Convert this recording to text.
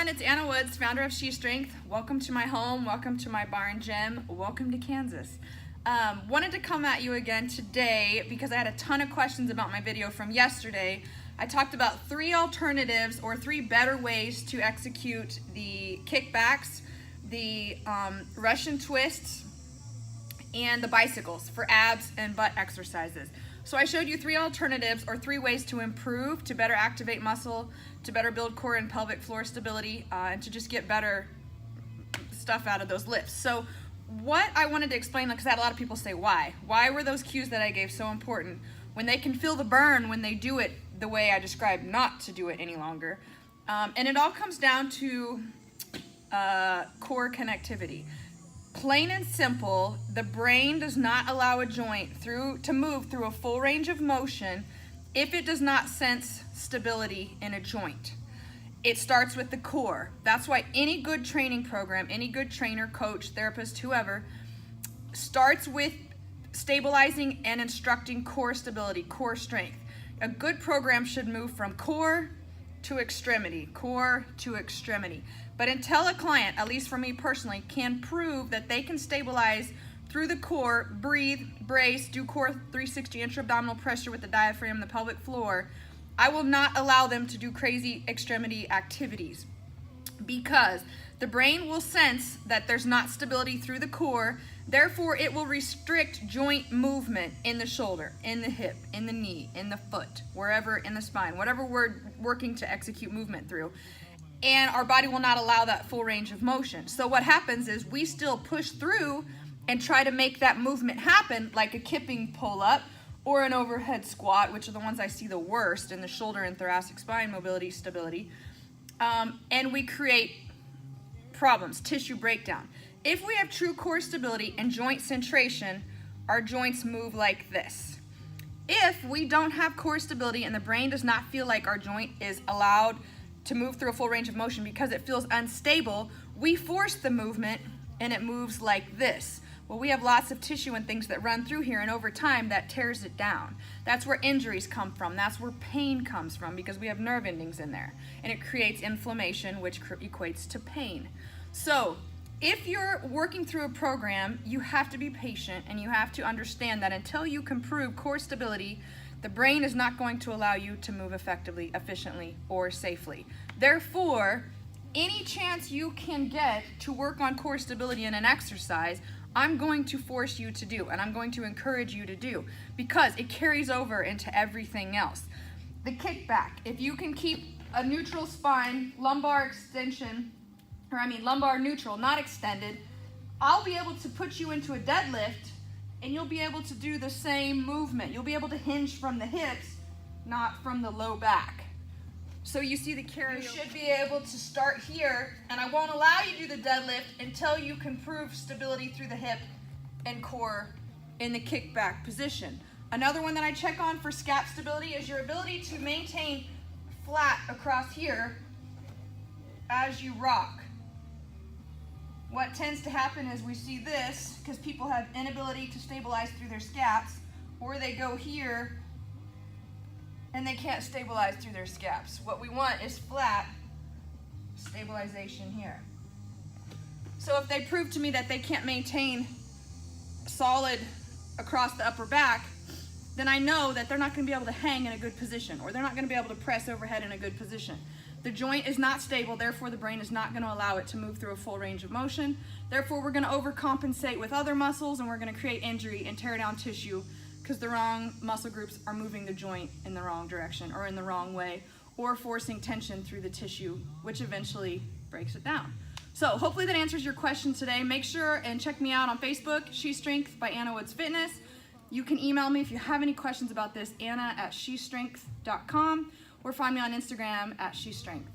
everyone, it's Anna Woods, founder of Shestrength. Welcome to my home, welcome to my bar and gym, welcome to Kansas. Wanted to come at you again today because I had a ton of questions about my video from yesterday. I talked about 3 alternatives or 3 better ways to execute the kickbacks, the Russian twists, and the bicycles for abs and butt exercises. So I showed you 3 alternatives or 3 ways to improve, to better activate muscle, to better build core and pelvic floor stability, and to just get better stuff out of those lifts. So what I wanted to explain, because I had a lot of people say, why were those cues that I gave so important when they can feel the burn when they do it the way I described not to do it any longer? And it all comes down to core connectivity. Plain and simple, the brain does not allow a joint to move through a full range of motion if it does not sense stability in a joint. It starts with the core. That's why any good training program, any good trainer, coach, therapist, whoever, starts with stabilizing and instructing core stability, core strength. A good program should move from core to extremity, core to extremity. But until a client, at least for me personally, can prove that they can stabilize through the core, breathe, brace, do core 360 intra-abdominal pressure with the diaphragm, the pelvic floor, I will not allow them to do crazy extremity activities, because the brain will sense that there's not stability through the core, therefore it will restrict joint movement in the shoulder, in the hip, in the knee, in the foot, wherever in the spine, whatever we're working to execute movement through. And our body will not allow that full range of motion. So what happens is we still push through and try to make that movement happen, like a kipping pull-up or an overhead squat, which are the ones I see the worst in the shoulder and thoracic spine mobility, stability. And we create problems, tissue breakdown. If we have true core stability and joint centration, our joints move like this. If we don't have core stability and the brain does not feel like our joint is allowed to move through a full range of motion because it feels unstable, we force the movement and it moves like this. Well, we have lots of tissue and things that run through here, and over time that tears it down. That's where injuries come from. That's where pain comes from, because we have nerve endings in there, and it creates inflammation, which equates to pain. So if you're working through a program, you have to be patient, and you have to understand that until you can prove core stability, the brain is not going to allow you to move effectively, efficiently, or safely. Therefore, any chance you can get to work on core stability in an exercise, I'm going to force you to do, and I'm going to encourage you to do, because it carries over into everything else. The kickback, if you can keep a neutral spine, lumbar extension, lumbar neutral, not extended, I'll be able to put you into a deadlift and you'll be able to do the same movement. You'll be able to hinge from the hips, not from the low back. So you see the carry. You should be able to start here, and I won't allow you to do the deadlift until you can prove stability through the hip and core in the kickback position. Another one that I check on for scap stability is your ability to maintain flat across here as you rock. What tends to happen is we see this because people have inability to stabilize through their scaps, or they go here and they can't stabilize through their scaps. What we want is flat stabilization here. So if they prove to me that they can't maintain solid across the upper back, then I know that they're not going to be able to hang in a good position, or they're not going to be able to press overhead in a good position. The joint is not stable, therefore the brain is not going to allow it to move through a full range of motion. Therefore we're going to overcompensate with other muscles, and we're going to create injury and tear down tissue because the wrong muscle groups are moving the joint in the wrong direction or in the wrong way, or forcing tension through the tissue, which eventually breaks it down. So hopefully that answers your question today. Make sure and check me out on Facebook, Shestrength by Anna Woods Fitness. You can email me if you have any questions about this, Anna@shestrength.com, or find me on Instagram @shestrength.